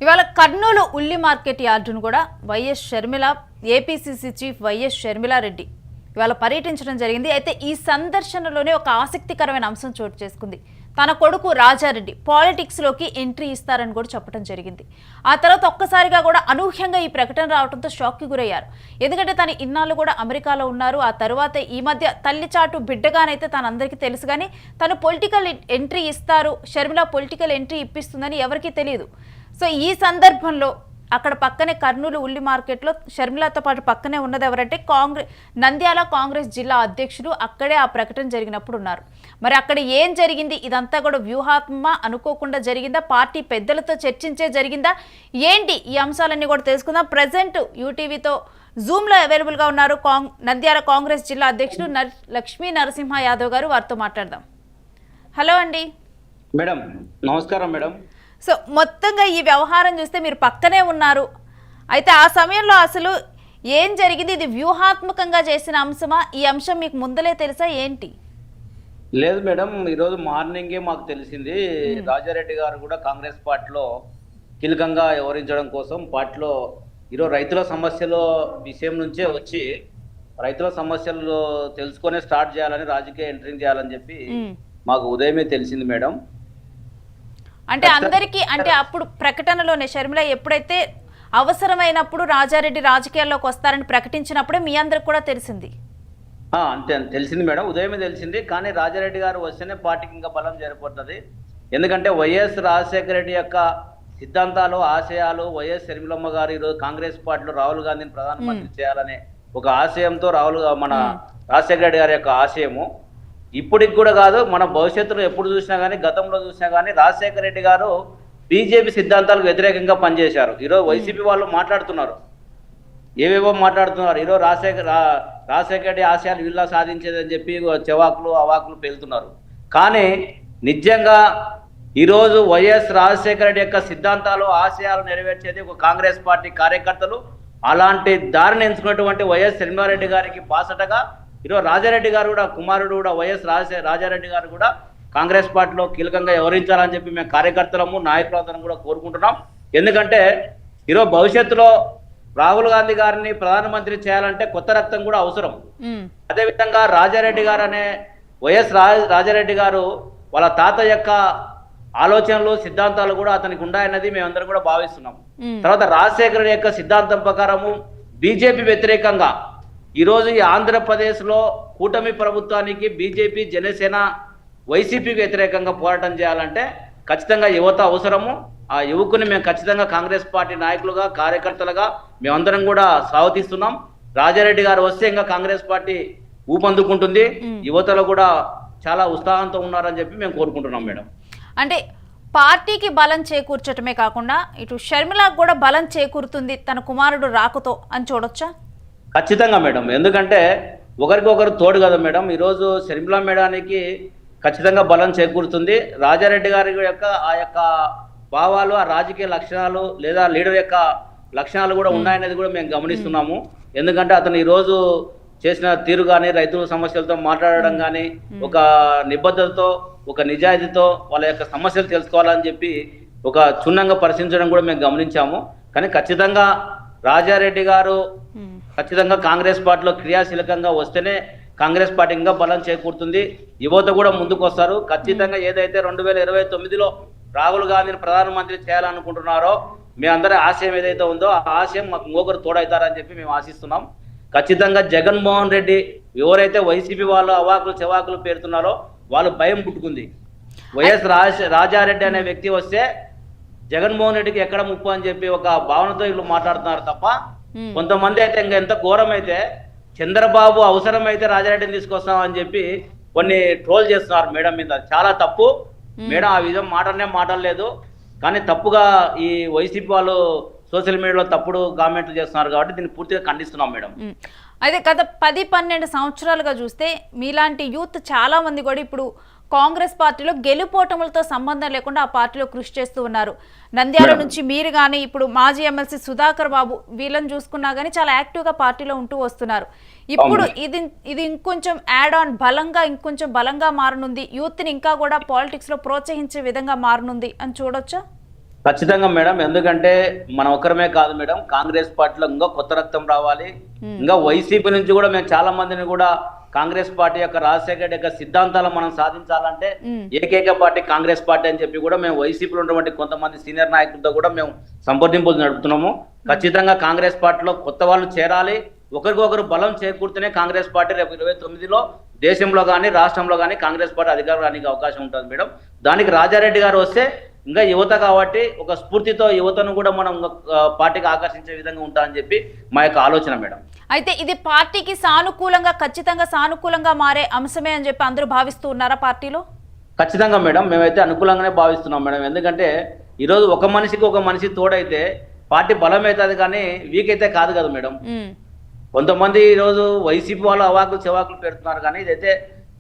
ఇవాళ కర్నూలు ఉల్లి మార్కెట్ యార్డును కూడా YS Sharmila APCC chief YS Sharmila Reddy ఇవాళ పర్యటించడం జరిగింది. అయితే ఈ సందర్శనలోనే ఒక ఆసక్తికరమైన అంశం చోటు చేసుకుంది. తన కొడుకు రాజారెడ్డి పాలిటిక్స్లోకి ఎంట్రీ ఇస్తారని కూడా చెప్పడం జరిగింది. ఆ తర్వాత ఒక్కసారిగా కూడా అనూహ్యంగా ఈ ప్రకటన రావడంతో షాక్కి గురయ్యారు. ఎందుకంటే తను ఇన్నాళ్ళు కూడా అమెరికాలో ఉన్నారు. ఆ తర్వాత ఈ మధ్య తల్లిచాటు బిడ్డగానైతే తనందరికీ తెలుసు, కానీ తను పొలిటికల్ ఎంట్రీ ఇస్తారు, షర్మిల పొలిటికల్ ఎంట్రీ ఇప్పిస్తుందని ఎవరికీ తెలియదు. సో ఈ సందర్భంలో అక్కడ పక్కనే కర్నూలు ఉల్లి మార్కెట్లో షర్మిలతో పాటు పక్కనే ఉన్నది ఎవరంటే నంద్యాల కాంగ్రెస్ జిల్లా అధ్యక్షుడు. అక్కడే ఆ ప్రకటన జరిగినప్పుడు ఉన్నారు. మరి అక్కడ ఏం జరిగింది, ఇదంతా కూడా వ్యూహాత్మక అనుకోకుండా జరిగిందా, పార్టీ పెద్దలతో చర్చించే జరిగిందా ఏంటి, ఈ అంశాలన్నీ కూడా తెలుసుకుందాం. ప్రజెంట్ యూటీవీతో జూమ్లో అవైలబుల్గా ఉన్నారు నంద్యాల కాంగ్రెస్ జిల్లా అధ్యక్షుడు లక్ష్మీ నరసింహ యాదవ్ గారు. వారితో మాట్లాడదాం. హలో అండి. మేడం నమస్కారం మేడం. సో మొత్తంగా ఈ వ్యవహారం చూస్తే మీరు పక్కనే ఉన్నారు. అయితే ఆ సమయంలో అసలు ఏం జరిగింది, ఇది వ్యూహాత్మకంగా చేసిన అంశమా, ఈ అంశం మీకు ముందలే తెలుసా ఏంటి? లేదు మేడం, ఈరోజు మార్నింగే మాకు తెలిసింది. రాజారెడ్డి గారు కూడా కాంగ్రెస్ పార్టీలో కీలకంగా వ్యవహరించడం కోసం పార్టీలో ఈరోజు రైతుల సమస్యల విషయం నుంచే వచ్చి రైతుల సమస్యలు తెలుసుకొని స్టార్ట్ చేయాలని, రాజకీయ ఎంట్రింగ్ చేయాలని చెప్పి మాకు ఉదయమే తెలిసింది మేడం. అంటే అందరికీ, అంటే అప్పుడు ప్రకటనలోనే షర్మిల ఎప్పుడైతే అవసరమైనప్పుడు రాజారెడ్డి రాజకీయాల్లోకి వస్తారని ప్రకటించినప్పుడే మీ అందరికి కూడా తెలిసింది. అంతే తెలిసింది మేడం, ఉదయమే తెలిసింది. కానీ రాజారెడ్డి గారు వస్తేనే పార్టీకి ఇంకా బలం చేరిపోతుంది. ఎందుకంటే వైఎస్ రాజశేఖర రెడ్డి యొక్క సిద్ధాంతాలు, ఆశయాలు, వైఎస్ షర్మిలమ్మ గారు ఈరోజు కాంగ్రెస్ పార్టీలో రాహుల్ గాంధీని ప్రధానమంత్రి చేయాలనే ఒక ఆశయంతో మన రాజశేఖర రెడ్డి గారి యొక్క ఆశయము ఇప్పటికి కూడా కాదు, మన భవిష్యత్తులో ఎప్పుడు చూసినా కానీ, గతంలో చూసినా కానీ రాజశేఖర రెడ్డి గారు బీజేపీ సిద్ధాంతాలకు వ్యతిరేకంగా పనిచేశారు. ఈరోజు వైసీపీ వాళ్ళు మాట్లాడుతున్నారు, ఏవేవో మాట్లాడుతున్నారు. ఈరోజు రాజశేఖర రెడ్డి ఆశయాలు వీళ్ళ సాధించేదని చెప్పి చెవాకులు అవాకులు పేలుతున్నారు. కానీ నిజంగా ఈరోజు వైఎస్ రాజశేఖర రెడ్డి యొక్క సిద్ధాంతాలు, ఆశయాలు నెరవేర్చేది ఒక కాంగ్రెస్ పార్టీ కార్యకర్తలు. అలాంటి దారిని ఎంచుకున్నటువంటి వైఎస్ షర్మిలారెడ్డి గారికి బాసటగా ఈరోజు రాజారెడ్డి గారు కూడా, కుమారుడు కూడా వైఎస్ రాజారెడ్డి గారు కూడా కాంగ్రెస్ పార్టీలో కీలకంగా వ్యవహరించాలని చెప్పి మేము కార్యకర్తలము, నాయకులందరం కూడా కోరుకుంటున్నాం. ఎందుకంటే ఈరోజు భవిష్యత్తులో రాహుల్ గాంధీ గారిని ప్రధానమంత్రి చేయాలంటే కొత్త రక్తం కూడా అవసరం. అదేవిధంగా రాజారెడ్డి గారు అనే వైఎస్ రాజారెడ్డి గారు వాళ్ళ తాత యొక్క ఆలోచనలు, సిద్ధాంతాలు కూడా అతనికి ఉన్నాయన్నది మేమందరం కూడా భావిస్తున్నాం. తర్వాత రాజశేఖర రెడ్డి యొక్క సిద్ధాంతం ప్రకారము బీజేపీ వ్యతిరేకంగా ఈరోజు ఈ ఆంధ్రప్రదేశ్లో కూటమి ప్రభుత్వానికి బీజేపీ, జనసేన, వైసీపీకి వ్యతిరేకంగా పోరాటం చేయాలంటే ఖచ్చితంగా యువత అవసరము. ఆ యువకుని మేము ఖచ్చితంగా కాంగ్రెస్ పార్టీ నాయకులుగా, కార్యకర్తలుగా మేమందరం కూడా స్వాగతిస్తున్నాం. రాజారెడ్డి గారు వస్తే ఇంకా కాంగ్రెస్ పార్టీ ఊపందుకుంటుంది, యువతలో కూడా చాలా ఉత్సాహంతో ఉన్నారని చెప్పి మేము కోరుకుంటున్నాం మేడం. అంటే పార్టీకి బలం చేకూర్చటమే కాకుండా ఇటు షర్మిలకు కూడా బలం చేకూరుతుంది తన కుమారుడు రాకతో అని చూడొచ్చా? ఖచ్చితంగా మేడం, ఎందుకంటే ఒకరికొకరు తోడు కదా మేడం. ఈరోజు షర్మిల మేడానికి ఖచ్చితంగా బలం చేకూరుతుంది. రాజారెడ్డి గారి యొక్క ఆ యొక్క భావాలు, ఆ రాజకీయ లక్షణాలు లేదా లీడర్ యొక్క లక్షణాలు కూడా ఉన్నాయనేది కూడా మేము గమనిస్తున్నాము. ఎందుకంటే అతను ఈరోజు చేసిన తీరు కానీ, రైతుల సమస్యలతో మాట్లాడడం కానీ, ఒక నిబద్ధతతో, ఒక నిజాయితీతో వాళ్ళ యొక్క సమస్యలు తెలుసుకోవాలని చెప్పి ఒక క్షుణ్ణంగా పరిశీలించడం కూడా మేము గమనించాము. కానీ ఖచ్చితంగా రాజారెడ్డి గారు ఖచ్చితంగా కాంగ్రెస్ పార్టీలో క్రియాశీలకంగా వస్తేనే కాంగ్రెస్ పార్టీ ఇంకా బలం చేకూరుతుంది. యువత కూడా ముందుకు వస్తారు. ఖచ్చితంగా ఏదైతే 2029లో రాహుల్ గాంధీని ప్రధానమంత్రి చేయాలనుకుంటున్నారో మీ అందరి ఆశయం ఏదైతే ఉందో ఆ ఆశయం మాకు ఇంకొకరు తోడవుతారని చెప్పి మేము ఆశిస్తున్నాం. ఖచ్చితంగా జగన్మోహన్ రెడ్డి ఎవరైతే వైసీపీ వాళ్ళు అవాకులు చెవాకులు పేరుతున్నారో వాళ్ళు భయం పుట్టుకుంది. వైఎస్ రాజారెడ్డి అనే వ్యక్తి వస్తే జగన్మోహన్ రెడ్డికి ఎక్కడ ముప్పు అని చెప్పి ఒక భావనతో వీళ్ళు మాట్లాడుతున్నారు తప్ప, కొంతమంది అయితే ఇంకా ఎంత ఘోరం అయితే చంద్రబాబు అవసరమైతే రాజారెడ్డిని తీసుకొస్తామని చెప్పి కొన్ని ట్రోల్ చేస్తున్నారు మేడం మీద. చాలా తప్పు మేడం, ఆ విధం మాటలేదు. కానీ తప్పుగా ఈ వైసీపీ వాళ్ళు సోషల్ మీడియాలో తప్పుడు కామెంట్లు చేస్తున్నారు కాబట్టి దీన్ని పూర్తిగా ఖండిస్తున్నాం మేడం. అయితే గత 10-12 సంవత్సరాలుగా చూస్తే మీలాంటి యూత్ చాలా మంది కూడా ఇప్పుడు కాంగ్రెస్ పార్టీలో గెలుపోటములతో సంబంధం లేకుండా ఆ పార్టీలో కృషి చేస్తూ ఉన్నారు. నంద్యాల నుంచి మీరు కానీ, ఇప్పుడు మాజీ ఎమ్మెల్సీ సుధాకర్ బాబు, వీళ్ళని చూసుకున్నా కానీ చాలా యాక్టివ్గా పార్టీలో ఉంటూ వస్తున్నారు. ఇప్పుడు ఇది ఇంకొంచెం యాడ్ ఆన్ ఇంకొంచెం బలంగా మారనుంది, యూత్ని ఇంకా కూడా పాలిటిక్స్లో ప్రోత్సహించే విధంగా మారనుంది అని చూడొచ్చా? ఖచ్చితంగా మేడం, ఎందుకంటే మనం ఒక్కరమే కాదు మేడం, కాంగ్రెస్ పార్టీలో ఇంకా కొత్త రక్తం రావాలి. ఇంకా వైసీపీ నుంచి కూడా మేము చాలా మందిని కూడా కాంగ్రెస్ పార్టీ యొక్క రాజశేఖర రెడ్డి యొక్క సిద్ధాంతాలు మనం సాధించాలంటే ఏకైక పార్టీ కాంగ్రెస్ పార్టీ అని చెప్పి కూడా మేము వైసీపీలో ఉన్నటువంటి కొంతమంది సీనియర్ నాయకులతో కూడా మేము సంప్రదింపులు నడుపుతున్నాము. ఖచ్చితంగా కాంగ్రెస్ పార్టీలో కొత్త వాళ్ళు చేరాలి. ఒకరికొకరు బలం చేకూర్తేనే కాంగ్రెస్ పార్టీ రేపు 29లో దేశంలో కానీ రాష్ట్రంలో కానీ కాంగ్రెస్ పార్టీ అధికారానికి అవకాశం ఉంటుంది మేడం. దానికి రాజారెడ్డి గారు వస్తే ఇంకా యువత కాబట్టి ఒక స్ఫూర్తితో యువతను కూడా మనం పార్టీకి ఆకర్షించే విధంగా ఉంటామని చెప్పి మా యొక్క ఆలోచన మేడం. అయితే ఇది పార్టీకి సానుకూలంగా, ఖచ్చితంగా సానుకూలంగా మారే అంశమే అని చెప్పి అందరూ భావిస్తూ ఉన్నారా పార్టీలో? ఖచ్చితంగా మేడం, మేమైతే అనుకూలంగానే భావిస్తున్నాం మేడం. ఎందుకంటే ఈరోజు ఒక మనిషికి ఒక మనిషి తోడైతే పార్టీ బలం అవుతుంది కానీ వీక్ అయితే కాదు కదా మేడం. కొంతమంది ఈరోజు వైసీపీ వాళ్ళు అవాకులు చెవాకులు పెడుతున్నారు కానీ ఇదైతే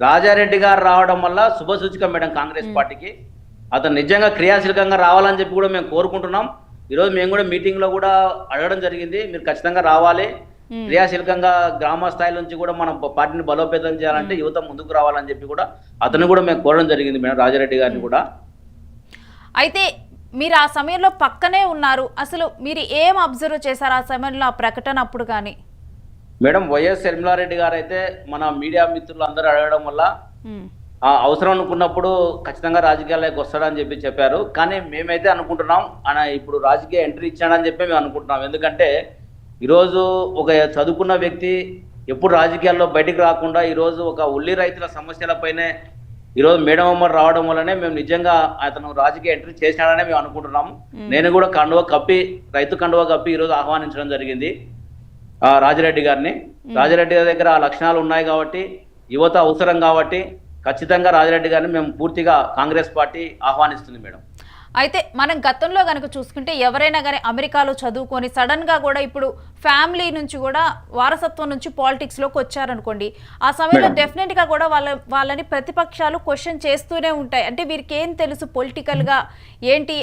రాజారెడ్డి గారు రావడం వల్ల శుభ సూచిక మేడం కాంగ్రెస్ పార్టీకి. అతను నిజంగా క్రియాశీలకంగా రావాలని చెప్పి కూడా మేము కోరుకుంటున్నాం. ఈరోజు మేము కూడా మీటింగ్ లో కూడా అడగడం జరిగింది, మీరు ఖచ్చితంగా రావాలి, క్రియాశీలకంగా గ్రామ స్థాయి నుంచి కూడా మనం పార్టీని బలోపేతం చేయాలంటే యువత ముందుకు రావాలని చెప్పి కూడా అతను కూడా మేము కోరడం జరిగింది మేడం, రాజారెడ్డి గారిని కూడా. అయితే మీరు ఆ సమయంలో పక్కనే ఉన్నారు, అసలు మీరు ఏం అబ్జర్వ్ చేశారు ఆ సమయంలో, ఆ ప్రకటన అప్పుడు? కానీ మేడం, వైఎస్ షర్మిలారెడ్డి గారు అయితే మన మీడియా మిత్రులు అందరూ అడగడం వల్ల అవసరం అనుకున్నప్పుడు ఖచ్చితంగా రాజకీయాల్లోకి వస్తాడని చెప్పి చెప్పారు. కానీ మేమైతే అనుకుంటున్నాం ఆయన ఇప్పుడు రాజకీయ ఎంట్రీ ఇచ్చాడని చెప్పి మేము అనుకుంటున్నాం. ఎందుకంటే ఈరోజు ఒక చదువుకున్న వ్యక్తి ఎప్పుడు రాజకీయాల్లో బయటికి రాకుండా ఈరోజు ఒక ఉల్లి రైతుల సమస్యలపైనే ఈరోజు మేడం అమ్మ రావడం వల్లనే మేము నిజంగా అతను రాజకీయ ఎంట్రీ చేశాడనే మేము అనుకుంటున్నాము. నేను కూడా రైతు కండువ కప్పి ఈరోజు ఆహ్వానించడం జరిగింది రాజిరెడ్డి గారిని. రాజిరెడ్డి గారి దగ్గర ఆ లక్షణాలు ఉన్నాయి కాబట్టి, యువత అవసరం కాబట్టి ఖచ్చితంగా రాజిరెడ్డి గారిని మేము పూర్తిగా కాంగ్రెస్ పార్టీ ఆహ్వానిస్తుంది మేడం. అయితే మనం గతంలో కనుక చూసుకుంటే ఎవరైనా కానీ అమెరికాలో చదువుకొని సడన్ గా కూడా ఇప్పుడు ఫ్యామిలీ నుంచి కూడా వారసత్వం నుంచి పాలిటిక్స్ లోకి వచ్చారనుకోండి, ఆ సమయంలో డెఫినెట్ గా కూడా వాళ్ళని ప్రతిపక్షాలు క్వశ్చన్ చేస్తూనే ఉంటాయి. అంటే వీరికి ఏం తెలుసు పొలిటికల్ గా ఏంటి,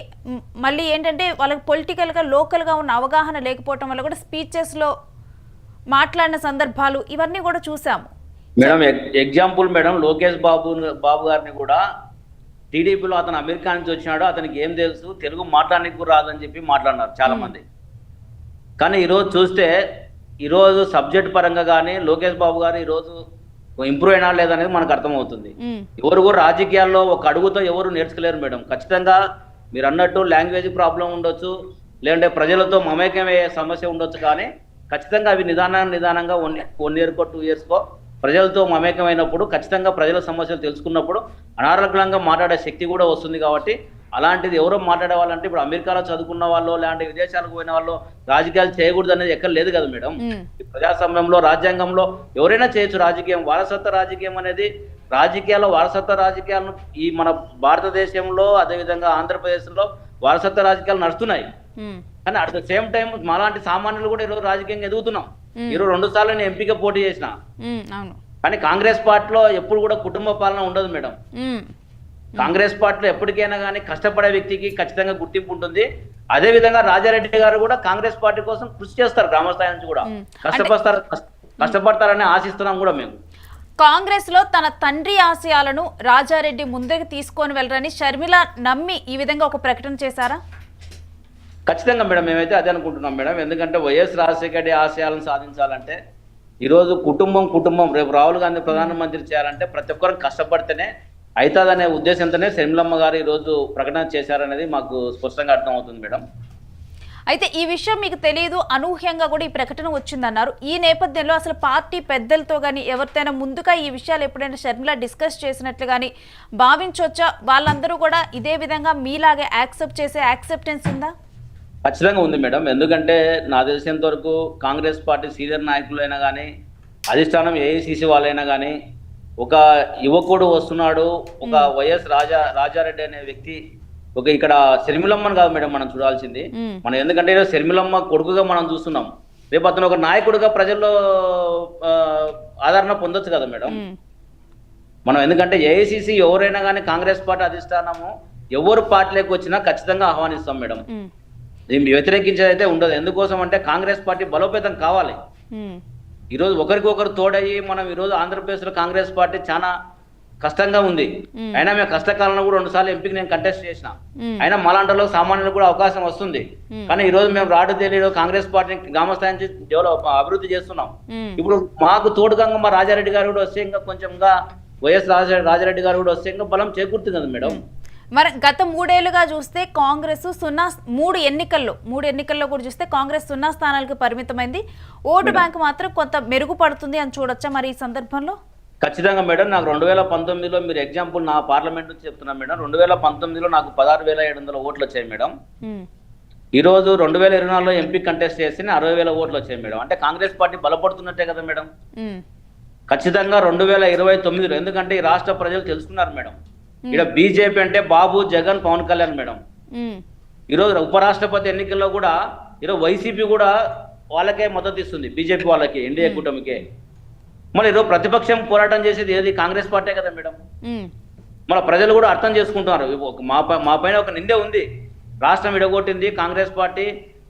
మళ్ళీ ఏంటంటే వాళ్ళకి పొలిటికల్ గా లోకల్ గా ఉన్న అవగాహన లేకపోవటం వల్ల కూడా స్పీచెస్ లో మాట్లాడిన సందర్భాలు ఇవన్నీ కూడా చూసాము madam. Example madam, Lokesh Babu గారిని కూడా టీడీపీలో అతను అమెరికా నుంచి వచ్చినాడు, అతనికి ఏం తెలుసు, తెలుగు మాట్లాడడానికి కూడా రాదని చెప్పి మాట్లాడినారు చాలా మంది. కానీ ఈరోజు చూస్తే ఈరోజు సబ్జెక్ట్ పరంగా కానీ లోకేష్ బాబు గారు ఈరోజు ఇంప్రూవ్ అయినా లేదనేది మనకు అర్థమవుతుంది. ఎవరు కూడా రాజకీయాల్లో ఒక అడుగుతో ఎవరు నేర్చుకోలేరు మేడం. ఖచ్చితంగా మీరు అన్నట్టు లాంగ్వేజ్ ప్రాబ్లం ఉండొచ్చు, లేదంటే ప్రజలతో మమేకమయ్యే సమస్య ఉండొచ్చు, కానీ ఖచ్చితంగా అవి నిదానంగా 1 year 2 years ప్రజలతో మమేకమైనప్పుడు ఖచ్చితంగా ప్రజల సమస్యలు తెలుసుకున్నప్పుడు అనారోగ్యంగా మాట్లాడే శక్తి కూడా వస్తుంది. కాబట్టి అలాంటిది ఎవరో మాట్లాడే వాళ్ళంటే ఇప్పుడు అమెరికాలో చదువుకున్న వాళ్ళు లేదంటే విదేశాలకు పోయిన వాళ్ళు రాజకీయాలు చేయకూడదు అనేది ఎక్కడ లేదు కదా మేడం. ప్రజాస్వామ్యంలో రాజ్యాంగంలో ఎవరైనా చేయొచ్చు రాజకీయం. వారసత్వ రాజకీయం అనేది వారసత్వ రాజకీయాలను ఈ మన భారతదేశంలో అదేవిధంగా ఆంధ్రప్రదేశ్లో వారసత్వ రాజకీయాలు నడుస్తున్నాయి. కానీ అట్ ద సేమ్ టైం మాలాంటి సామాన్యులు కూడా ఈరోజు రాజకీయంగా ఎదుగుతున్నాం. 2 సార్లు నేను ఎంపీగా పోటీ చేసిన. కానీ కాంగ్రెస్ పార్టీలో ఎప్పుడు కూడా కుటుంబ పాలన ఉండదు మేడం. కాంగ్రెస్ పార్టీలో ఎప్పటికైనా కానీ కష్టపడే వ్యక్తికి ఖచ్చితంగా గుర్తింపు ఉంటుంది. అదే విధంగా రాజారెడ్డి గారు కూడా కాంగ్రెస్ పార్టీ కోసం కృషి చేస్తారు, గ్రామస్థాయి నుంచి కూడా కష్టపడతారని ఆశిస్తున్నాం కూడా మేము. కాంగ్రెస్ లో తన తండ్రి ఆశయాలను రాజారెడ్డి ముందుకు తీసుకొని వెళ్ళరని షర్మిల నమ్మి ఈ విధంగా ఒక ప్రకటన చేశారా? ఖచ్చితంగా మేడం, మేమైతే అదే అనుకుంటున్నాం మేడం. ఎందుకంటే వైఎస్ రాజశేఖర రెడ్డి ఆశయాలను సాధించాలంటే ఈరోజు కుటుంబం రేపు రాహుల్ గాంధీ ప్రధానమంత్రి చేయాలంటే ప్రతి ఒక్కరు కష్టపడితేనే అవుతుందనే ఉద్దేశంతోనే షర్మిలమ్మ గారు ఈరోజు ప్రకటన చేశారనేది మాకు స్పష్టంగా అర్థమవుతుంది మేడం. అయితే ఈ విషయం మీకు తెలియదు, అనూహ్యంగా కూడా ఈ ప్రకటన వచ్చిందన్నారు. ఈ నేపథ్యంలో అసలు పార్టీ పెద్దలతో కానీ ఎవరితోనైనా ముందుగా ఈ విషయాలు ఎప్పుడైనా షర్మిల డిస్కస్ చేసినట్లు కానీ భావించవచ్చా? వాళ్ళందరూ కూడా ఇదే విధంగా మీలాగే యాక్సెప్ట్ చేసే యాక్సెప్టెన్స్ ఉందా? ఖచ్చితంగా ఉంది మేడం. ఎందుకంటే నా తెలిసినంత వరకు కాంగ్రెస్ పార్టీ సీనియర్ నాయకులైనా కానీ అధిష్టానం ఏఐసిసి వాళ్ళైనా కానీ ఒక యువకుడు వస్తున్నాడు, ఒక వైఎస్ రాజారెడ్డి అనే వ్యక్తి ఒక ఇక్కడ షర్మిలమ్మని కాదు మేడం మనం చూడాల్సింది. మనం ఎందుకంటే షర్మిలమ్మ కొడుకుగా మనం చూస్తున్నాం, రేపు అతను ఒక నాయకుడుగా ప్రజల్లో ఆదరణ పొందొచ్చు కదా మేడం మనం. ఎందుకంటే ఏఐసిసి ఎవరైనా కానీ కాంగ్రెస్ పార్టీ అధిష్టానము ఎవరు పార్టీలోకి వచ్చినా ఖచ్చితంగా ఆహ్వానిస్తాం మేడం. దీన్ని వ్యతిరేకించేదైతే ఉండదు. ఎందుకోసం అంటే కాంగ్రెస్ పార్టీ బలోపేతం కావాలి. ఈరోజు ఒకరికొకరు తోడయ్యి మనం ఈరోజు ఆంధ్రప్రదేశ్లో కాంగ్రెస్ పార్టీ చాలా కష్టంగా ఉంది. అయినా మేము కష్టకాలంలో కూడా 2 సార్లు ఎంపీకి నేను కంటెస్ట్ చేసిన. అయినా మాలాంటలో సామాన్యులకు కూడా అవకాశం వస్తుంది. కానీ ఈ రోజు మేము రాడు తెలియదు కాంగ్రెస్ పార్టీని గ్రామ స్థాయి నుంచి డెవలప్ అభివృద్ధి చేస్తున్నాం. ఇప్పుడు మాకు తోడుగా మా రాజారెడ్డి గారు కూడా వస్తే ఇంకా కొంచెంగా వైఎస్ రాజారెడ్డి గారు కూడా వస్తే ఇంకా బలం చేకూరుతుంది కదా మేడం. మరి గత 3 ఏళ్లుగా చూస్తే కాంగ్రెస్ 3 ఎన్నికల్లో కూడా చూస్తే కాంగ్రెస్ 0 స్థానాలకు పరిమితమైంది. ఓటు బ్యాంక్ మాత్రం కొంత మెరుగుపడుతుంది అని చూడొచ్చా మరి ఈ సందర్భంలో? ఖచ్చితంగా మేడం. నాకు 2019లో మీరు ఎగ్జాంపుల్ నా పార్లమెంట్ నుంచి చెప్తున్నా మేడం. 2019లో నాకు 16,700 ఓట్లు వచ్చాయి మేడం. ఈ రోజు 2024లో ఎంపీ కంటెస్ట్ చేసి 60,000 ఓట్లు వచ్చాయి మేడం. అంటే కాంగ్రెస్ పార్టీ బలపడుతున్నట్టే కదా మేడం. ఖచ్చితంగా 2029లో ఎందుకంటే ఈ రాష్ట్ర ప్రజలు తెలుసుకున్నారు మేడం. ఇక్కడ బీజేపీ అంటే బాబు, జగన్, పవన్ కళ్యాణ్ మేడం. ఈరోజు ఉపరాష్ట్రపతి ఎన్నికల్లో కూడా ఈరోజు వైసీపీ కూడా వాళ్ళకే మద్దతు ఇస్తుంది, బీజేపీ వాళ్ళకి, ఎన్డీఏ కూటమికే. మళ్ళీ ఈరోజు ప్రతిపక్షం పోరాటం చేసేది ఏది కాంగ్రెస్ పార్టీ కదా మేడం. మన ప్రజలు కూడా అర్థం చేసుకుంటున్నారు. మా పైన ఒక నిందే ఉంది, రాష్ట్రం విడగొట్టింది కాంగ్రెస్ పార్టీ,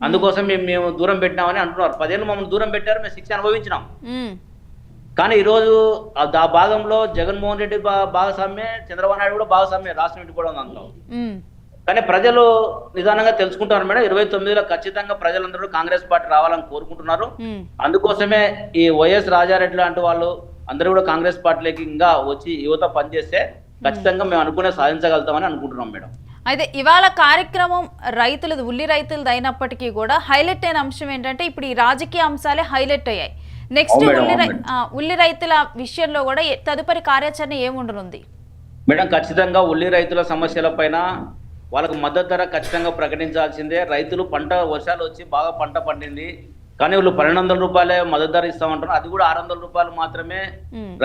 అందుకోసం మేము దూరం పెట్టినామని అంటున్నారు. 10 ఏళ్ళు మమ్మల్ని దూరం పెట్టారు, మేము శిక్ష అనుభవించినాం. కానీ ఈరోజు ఆ భాగంలో జగన్మోహన్ రెడ్డి భాగస్వామ్యే, చంద్రబాబు నాయుడు కూడా భాగస్వామ్యే, రాష్ట్రం విడిపోవడం దాంట్లో. కానీ ప్రజలు నిదానంగా తెలుసుకుంటున్నారు మేడం. 29లో ఖచ్చితంగా ప్రజలందరూ కాంగ్రెస్ పార్టీ రావాలని కోరుకుంటున్నారు. అందుకోసమే ఈ వైఎస్ రాజారెడ్డి లాంటి వాళ్ళు అందరూ కూడా కాంగ్రెస్ పార్టీలోకి ఇంకా వచ్చి యువత పనిచేస్తే ఖచ్చితంగా మేము అనుకునే సాధించగలుగుతామని అనుకుంటున్నాం మేడం. అయితే ఇవాళ కార్యక్రమం ఉల్లి రైతులది అయినప్పటికీ కూడా హైలైట్ అయిన అంశం ఏంటంటే ఇప్పుడు ఈ రాజకీయ అంశాలే హైలైట్ అయ్యాయి. నెక్స్ట్ ఉల్లి రైతుల విషయంలో కూడా తదుపరి కార్యాచరణ ఏముండనుంది మేడం? ఖచ్చితంగా ఉల్లి రైతుల సమస్యల పైన వాళ్ళకు మద్దతు ధర ఖచ్చితంగా ప్రకటించాల్సిందే. రైతులు వర్షాలు వచ్చి బాగా పంట పండింది, కానీ వాళ్ళు 1200 రూపాయలే మద్దతు ధర ఇస్తామంటారు. అది కూడా 600 రూపాయలు మాత్రమే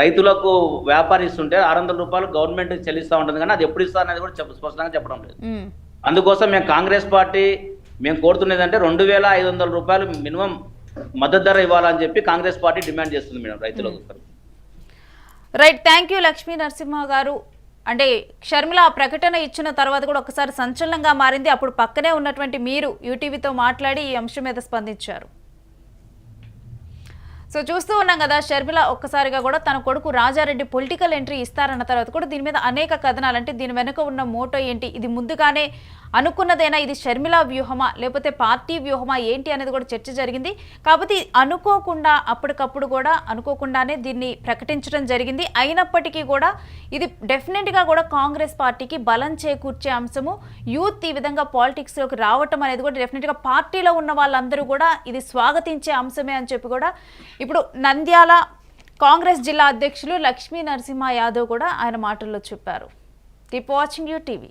రైతులకు వ్యాపారి ఇస్తుంటే 600 రూపాయలు గవర్నమెంట్ చెల్లిస్తూ ఉంటుంది. కానీ అది ఎప్పుడు ఇస్తా అనేది కూడా స్పష్టంగా చెప్పడం లేదు. అందుకోసం మేము కాంగ్రెస్ పార్టీ కోరుతున్నది అంటే 2500 రూపాయలు మినిమం మద్దతు ధర ఇవ్వాలని చెప్పి కాంగ్రెస్ పార్టీ డిమాండ్ చేస్తుంది మేడం రైతులకు. Right, thank you Lakshmi Narasimha గారు. అంటే షర్మిల ప్రకటన ఇచ్చిన తర్వాత కూడా ఒకసారి సంచలనంగా మారింది. అప్పుడు పక్కనే ఉన్నటువంటి మీరు యూటీవీతో మాట్లాడి ఈ అంశం మీద స్పందించారు. సో చూస్తూ ఉన్నాం కదా, షర్మిల ఒక్కసారిగా కూడా తన కొడుకు రాజారెడ్డి పొలిటికల్ ఎంట్రీ ఇస్తారన్న తర్వాత కూడా దీని మీద అనేక కథనాలు, అంటే దీని వెనుక ఉన్న మోటో ఏంటి, ఇది ముందుగానే అనుకున్నదేనా, ఇది షర్మిల వ్యూహమా లేకపోతే పార్టీ వ్యూహమా ఏంటి అనేది కూడా చర్చ జరిగింది. కాబట్టి అనుకోకుండా అప్పటికప్పుడు కూడా అనుకోకుండానే దీన్ని ప్రకటించడం జరిగింది. అయినప్పటికీ కూడా ఇది డెఫినెట్గా కూడా కాంగ్రెస్ పార్టీకి బలం చేకూర్చే అంశము. యూత్ ఈ విధంగా పాలిటిక్స్లోకి రావటం అనేది కూడా డెఫినెట్గా పార్టీలో ఉన్న వాళ్ళందరూ కూడా ఇది స్వాగతించే అంశమే అని చెప్పి కూడా ఇప్పుడు నంద్యాల కాంగ్రెస్ జిల్లా అధ్యక్షులు లక్ష్మీ నరసింహ యాదవ్ కూడా ఆయన మాటల్లో చెప్పారు. Keep watching UTV.